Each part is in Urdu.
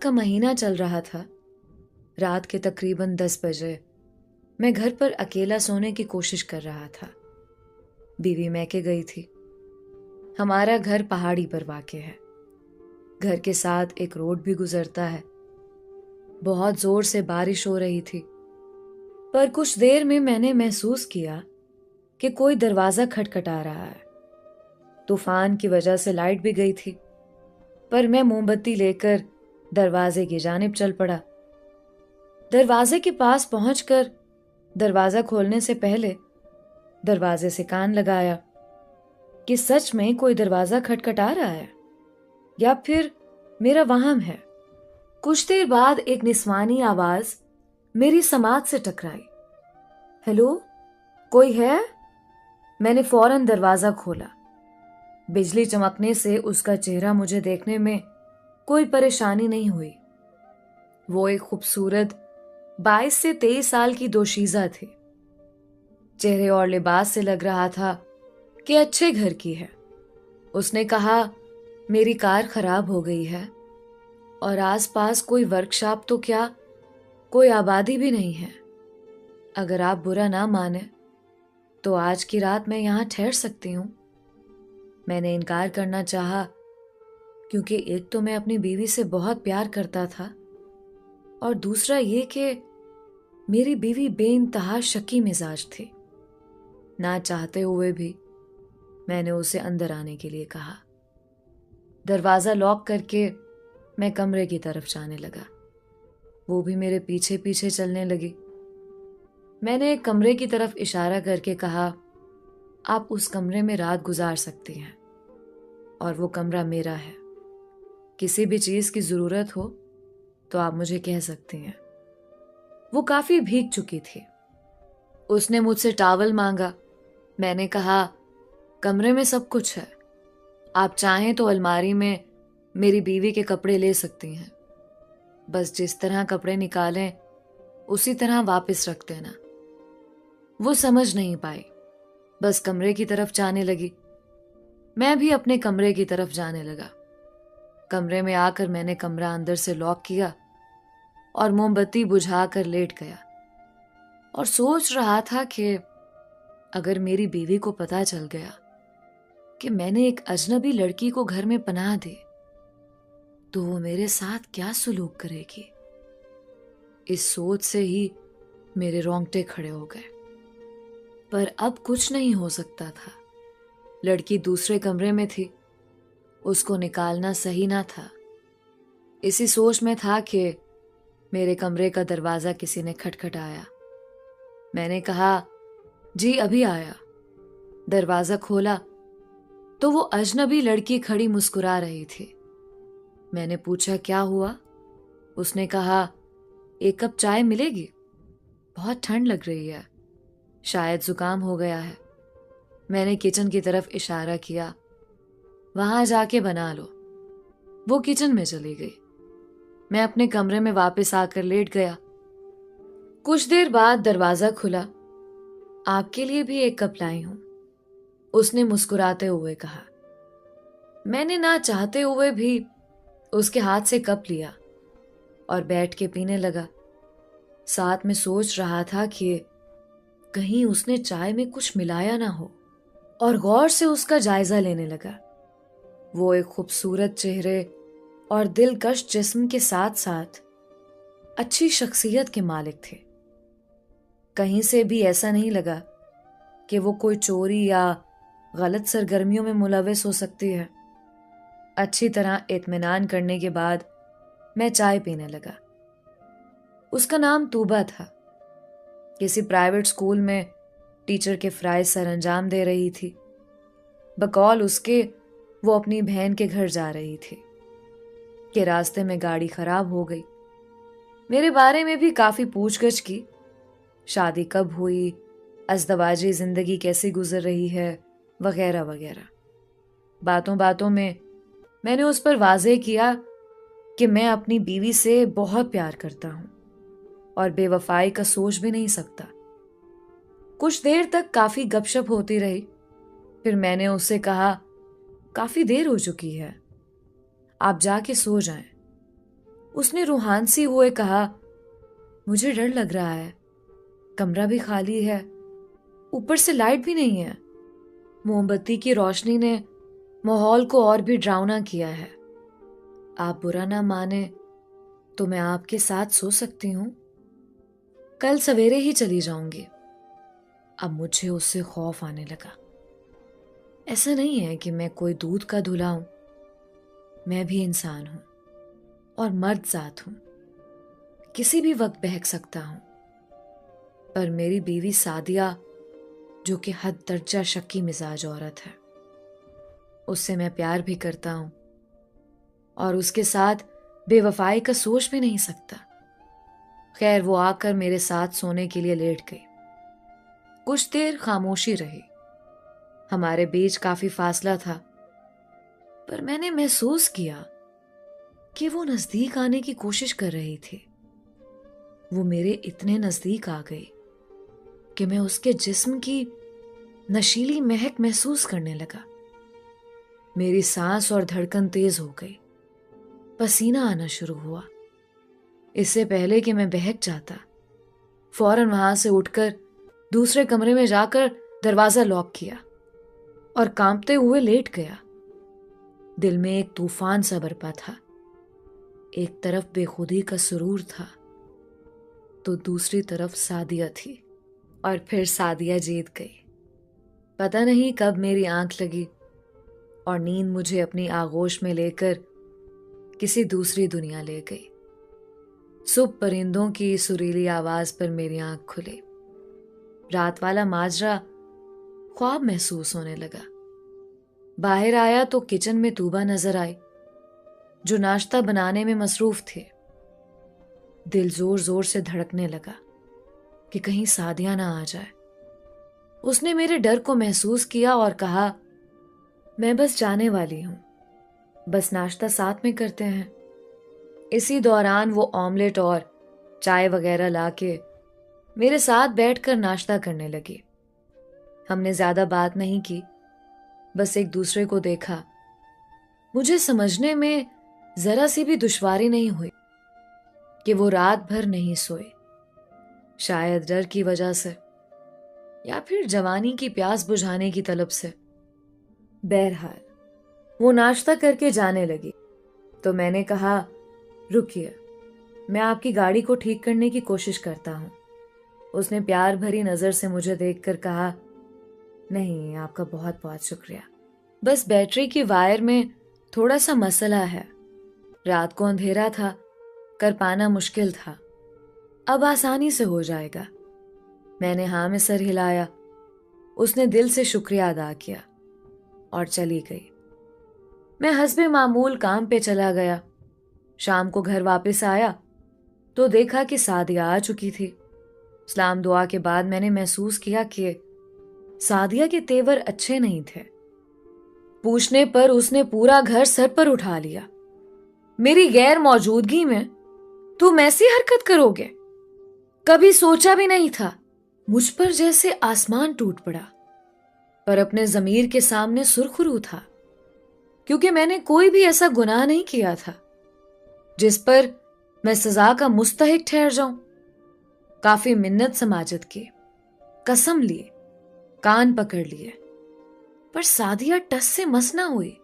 رات کا مہینہ چل رہا تھا. رات کے تقریباً 10 بجے میں گھر پر اکیلا سونے کی کوشش کر رہا تھا. بیوی میکے گئی تھی. ہمارا گھر پہاڑی پر واقع ہے. گھر کے ساتھ ایک روڈ بھی گزرتا ہے. بہت زور سے بارش ہو رہی تھی، پر کچھ دیر میں نے محسوس کیا کہ کوئی دروازہ کھٹکھٹا رہا ہے. طوفان کی وجہ سے لائٹ بھی گئی تھی، پر میں موم بتی لے کر دروازے کی جانب چل پڑا. دروازے کے پاس پہنچ کر دروازہ کھولنے سے پہلے دروازے سے کان لگایا کہ سچ میں کوئی دروازہ کھٹکھٹا رہا ہے یا پھر میرا وہم ہے. کچھ دیر بعد ایک نسوانی آواز میری سماعت سے ٹکرائی. ہیلو، کوئی ہے؟ میں نے فوراً دروازہ کھولا. بجلی چمکنے سے اس کا چہرہ مجھے دیکھنے میں کوئی پریشانی نہیں ہوئی. وہ ایک خوبصورت 22 سے 23 سال کی دوشیزہ تھی. چہرے اور لباس سے لگ رہا تھا کہ اچھے گھر کی ہے. اس نے کہا، میری کار خراب ہو گئی ہے اور آس پاس کوئی ورکشاپ تو کیا کوئی آبادی بھی نہیں ہے. اگر آپ برا نہ مانیں تو آج کی رات میں یہاں ٹھہر سکتی ہوں. میں نے انکار کرنا چاہا، کیونکہ ایک تو میں اپنی بیوی سے بہت پیار کرتا تھا اور دوسرا یہ کہ میری بیوی بے انتہا شکی مزاج تھی. نہ چاہتے ہوئے بھی میں نے اسے اندر آنے کے لیے کہا. دروازہ لاک کر کے میں کمرے کی طرف جانے لگا. وہ بھی میرے پیچھے پیچھے چلنے لگی. میں نے ایک کمرے کی طرف اشارہ کر کے کہا، آپ اس کمرے میں رات گزار سکتی ہیں اور وہ کمرہ میرا ہے. کسی بھی چیز کی ضرورت ہو تو آپ مجھے کہہ سکتی ہیں. وہ کافی بھیگ چکی تھی. اس نے مجھ سے ٹاول مانگا. میں نے کہا، کمرے میں سب کچھ ہے. آپ چاہیں تو الماری میں میری بیوی کے کپڑے لے سکتی ہیں. بس جس طرح کپڑے نکالیں اسی طرح واپس رکھ دینا. وہ سمجھ نہیں پائی، بس کمرے کی طرف جانے لگی. میں بھی اپنے کمرے کی طرف جانے لگا. کمرے میں آ کر میں نے کمرہ اندر سے لاک کیا اور موم بتی بجھا کر لیٹ گیا اور سوچ رہا تھا کہ اگر میری بیوی کو پتہ چل گیا کہ میں نے ایک اجنبی لڑکی کو گھر میں پناہ دی تو وہ میرے ساتھ کیا سلوک کرے گی. اس سوچ سے ہی میرے رونگٹے کھڑے ہو گئے. پر اب کچھ نہیں ہو سکتا تھا. لڑکی دوسرے کمرے میں تھی. اس کو نکالنا صحیح نہ تھا. اسی سوچ میں تھا کہ میرے کمرے کا دروازہ کسی نے کھٹکھٹایا. میں نے کہا، جی ابھی آیا. دروازہ کھولا تو وہ اجنبی لڑکی کھڑی مسکرا رہی تھی. میں نے پوچھا، کیا ہوا؟ اس نے کہا، ایک کپ چائے ملے گی؟ بہت ٹھنڈ لگ رہی ہے، شاید زکام ہو گیا ہے. میں نے کچن کی طرف اشارہ کیا. وہاں جا کے بنا لو. وہ کچن میں چلی گئی. میں اپنے کمرے میں واپس آ کر لیٹ گیا. کچھ دیر بعد دروازہ کھلا. آپ کے لیے بھی ایک کپ لائی ہوں، اس نے مسکراتے ہوئے کہا. میں نے نہ چاہتے ہوئے بھی اس کے ہاتھ سے کپ لیا اور بیٹھ کے پینے لگا. ساتھ میں سوچ رہا تھا کہ کہیں اس نے چائے میں کچھ ملایا نہ ہو، اور غور سے اس کا جائزہ لینے لگا. وہ ایک خوبصورت چہرے اور دلکش جسم کے ساتھ ساتھ اچھی شخصیت کے مالک تھے. کہیں سے بھی ایسا نہیں لگا کہ وہ کوئی چوری یا غلط سرگرمیوں میں ملوث ہو سکتی ہے. اچھی طرح اطمینان کرنے کے بعد میں چائے پینے لگا. اس کا نام طوبہ تھا. کسی پرائیویٹ اسکول میں ٹیچر کے فرائض سر انجام دے رہی تھی. بقول اس کے وہ اپنی بہن کے گھر جا رہی تھی کہ راستے میں گاڑی خراب ہو گئی. میرے بارے میں بھی کافی پوچھ گچھ کی. شادی کب ہوئی، ازدواجی زندگی کیسی گزر رہی ہے، وغیرہ وغیرہ. باتوں باتوں میں نے اس پر واضح کیا کہ میں اپنی بیوی سے بہت پیار کرتا ہوں اور بے وفائی کا سوچ بھی نہیں سکتا. کچھ دیر تک کافی گپ شپ ہوتی رہی. پھر میں نے اس سے کہا، کافی دیر ہو چکی ہے، آپ جا کے سو جائیں. اس نے روحانسی ہوئے کہا، مجھے ڈر لگ رہا ہے، کمرہ بھی خالی ہے، اوپر سے لائٹ بھی نہیں ہے، موم بتی کی روشنی نے ماحول کو اور بھی ڈراؤنا کیا ہے۔ آپ برا نہ مانے تو میں آپ کے ساتھ سو سکتی ہوں؟ کل سویرے ہی چلی جاؤں گی۔ اب مجھے اس سے خوف آنے لگا۔ ایسا نہیں ہے کہ میں کوئی دودھ کا دھلا ہوں، میں بھی انسان ہوں اور مرد ذات ہوں، کسی بھی وقت بہک سکتا ہوں۔ پر میری بیوی سعدیہ، جو کہ حد درجہ شکی مزاج عورت ہے، اس سے میں پیار بھی کرتا ہوں اور اس کے ساتھ بے وفائی کا سوچ بھی نہیں سکتا۔ خیر، وہ آ کر میرے ساتھ سونے کے لیے لیٹ گئی۔ کچھ دیر خاموشی رہی، ہمارے بیچ کافی فاصلہ تھا، پر میں نے محسوس کیا کہ وہ نزدیک آنے کی کوشش کر رہی تھی۔ وہ میرے اتنے نزدیک آ گئی کہ میں اس کے جسم کی نشیلی مہک محسوس کرنے لگا۔ میری سانس اور دھڑکن تیز ہو گئی، پسینہ آنا شروع ہوا۔ اس سے پہلے کہ میں بہک جاتا، فوراً وہاں سے اٹھ کر دوسرے کمرے میں جا کر دروازہ لاک کیا اور کانپتے ہوئے لیٹ گیا۔ دل میں ایک طوفان سا برپا تھا، ایک طرف بے خودی کا سرور تھا تو دوسری طرف سعدیہ تھی، اور پھر سعدیہ جیت گئی۔ پتہ نہیں کب میری آنکھ لگی اور نیند مجھے اپنی آغوش میں لے کر کسی دوسری دنیا لے گئی۔ صبح پرندوں کی سریلی آواز پر میری آنکھ کھلی۔ رات والا ماجرا خواب محسوس ہونے لگا۔ باہر آیا تو کچن میں طوبہ نظر آئی، جو ناشتہ بنانے میں مصروف تھے۔ دل زور زور سے دھڑکنے لگا کہ کہیں سعدیہ نہ آ جائے۔ اس نے میرے ڈر کو محسوس کیا اور کہا، میں بس جانے والی ہوں، بس ناشتہ ساتھ میں کرتے ہیں۔ اسی دوران وہ آملیٹ اور چائے وغیرہ لا کے میرے ساتھ بیٹھ کر ناشتہ کرنے لگی۔ ہم نے زیادہ بات نہیں کی، بس ایک دوسرے کو دیکھا۔ مجھے سمجھنے میں ذرا سی بھی دشواری نہیں ہوئی کہ وہ رات بھر نہیں سوئے، شاید ڈر کی وجہ سے یا پھر جوانی کی پیاس بجھانے کی طلب سے۔ بہرحال وہ ناشتہ کر کے جانے لگی تو میں نے کہا، رکیے، میں آپ کی گاڑی کو ٹھیک کرنے کی کوشش کرتا ہوں۔ اس نے پیار بھری نظر سے مجھے دیکھ کر کہا، نہیں، آپ کا بہت بہت شکریہ، بس بیٹری کی وائر میں تھوڑا سا مسئلہ ہے، رات کو اندھیرا تھا، کر پانا مشکل تھا، اب آسانی سے ہو جائے گا۔ میں نے ہاں میں سر ہلایا۔ اس نے دل سے شکریہ ادا کیا اور چلی گئی۔ میں حسب معمول کام پہ چلا گیا۔ شام کو گھر واپس آیا تو دیکھا کہ سعدیہ آ چکی تھی۔ سلام دعا کے بعد میں نے محسوس کیا کہ سعدیہ کے تیور اچھے نہیں تھے۔ پوچھنے پر اس نے پورا گھر سر پر اٹھا لیا۔ میری غیر موجودگی میں تم ایسی حرکت کرو گے؟ کبھی سوچا بھی نہیں تھا۔ مجھ پر جیسے آسمان ٹوٹ پڑا، پر اپنے ضمیر کے سامنے سرخرو تھا، کیونکہ میں نے کوئی بھی ایسا گناہ نہیں کیا تھا جس پر میں سزا کا مستحق ٹھہر جاؤں۔ کافی منت سماجت کی، قسم لیے، کان پکڑ لیے، پر سعدیہ ٹس سے مس نہ ہوئی۔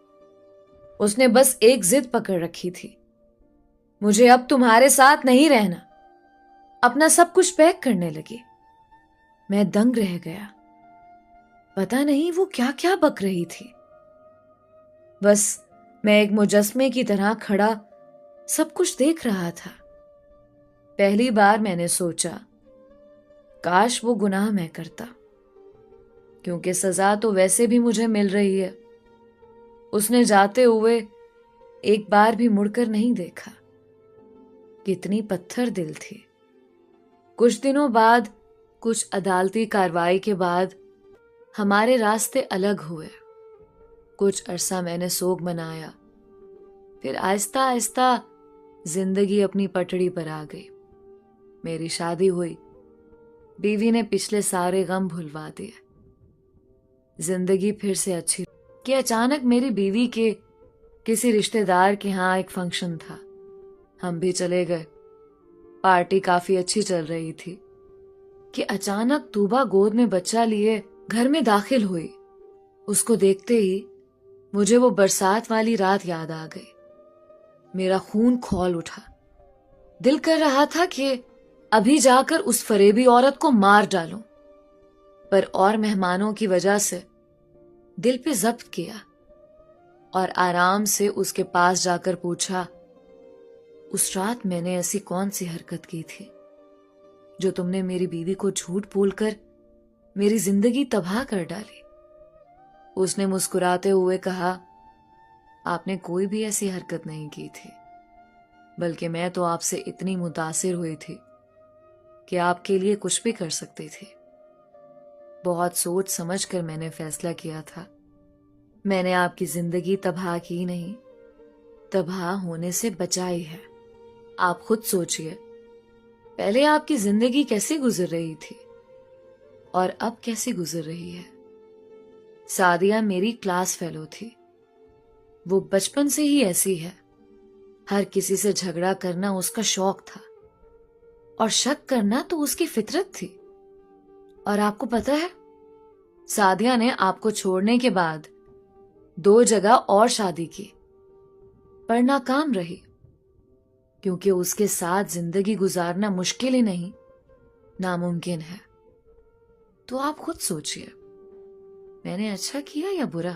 اس نے بس ایک ضد پکڑ رکھی تھی، مجھے اب تمہارے ساتھ نہیں رہنا۔ اپنا سب کچھ پیک کرنے لگی۔ میں دنگ رہ گیا، پتہ نہیں وہ کیا کیا بک رہی تھی۔ بس میں ایک مجسمے کی طرح کھڑا سب کچھ دیکھ رہا تھا۔ پہلی بار میں نے سوچا، کاش وہ گناہ میں کرتا، کیونکہ سزا تو ویسے بھی مجھے مل رہی ہے۔ اس نے جاتے ہوئے ایک بار بھی مڑ کر نہیں دیکھا۔ کتنی پتھر دل تھی۔ کچھ دنوں بعد، کچھ عدالتی کارروائی کے بعد ہمارے راستے الگ ہوئے۔ کچھ عرصہ میں نے سوگ منایا، پھر آہستہ آہستہ زندگی اپنی پٹڑی پر آ گئی۔ میری شادی ہوئی، بیوی نے پچھلے سارے غم بھلوا دیے۔ زندگی پھر سے اچھی کہ اچانک میری بیوی کے کسی رشتہ دار کے ہاں ایک فنکشن تھا۔ ہم بھی چلے گئے. پارٹی کافی اچھی چل رہی تھی کہ اچانک طوبا گود میں بچہ لیے گھر میں داخل ہوئی. اس کو دیکھتے ہی مجھے وہ برسات والی رات یاد آ گئی. میرا خون کھول اٹھا. دل کر رہا تھا کہ ابھی جا کر اس فریبی عورت کو مار ڈالوں، پر اور مہمانوں کی وجہ سے دل پہ ضبط کیا اور آرام سے اس کے پاس جا کر پوچھا، اس رات میں نے ایسی کون سی حرکت کی تھی جو تم نے میری بیوی کو جھوٹ بول کر میری زندگی تباہ کر ڈالی؟ اس نے مسکراتے ہوئے کہا، آپ نے کوئی بھی ایسی حرکت نہیں کی تھی، بلکہ میں تو آپ سے اتنی متاثر ہوئی تھی کہ آپ کے لیے کچھ بھی کر سکتی تھی. بہت سوچ سمجھ کر میں نے فیصلہ کیا تھا. میں نے آپ کی زندگی تباہ کی نہیں، تباہ ہونے سے بچائی ہے. آپ خود سوچئے، پہلے آپ کی زندگی کیسے گزر رہی تھی اور اب کیسی گزر رہی ہے. سعدیہ میری کلاس فیلو تھی. وہ بچپن سے ہی ایسی ہے. ہر کسی سے جھگڑا کرنا اس کا شوق تھا اور شک کرنا تو اس کی فطرت تھی. اور آپ کو پتہ ہے، سعدیہ نے آپ کو چھوڑنے کے بعد 2 جگہ اور شادی کی، پر ناکام رہی، کیونکہ اس کے ساتھ زندگی گزارنا مشکل ہی نہیں، ناممکن ہے. تو آپ خود سوچئے، میں نے اچھا کیا یا برا؟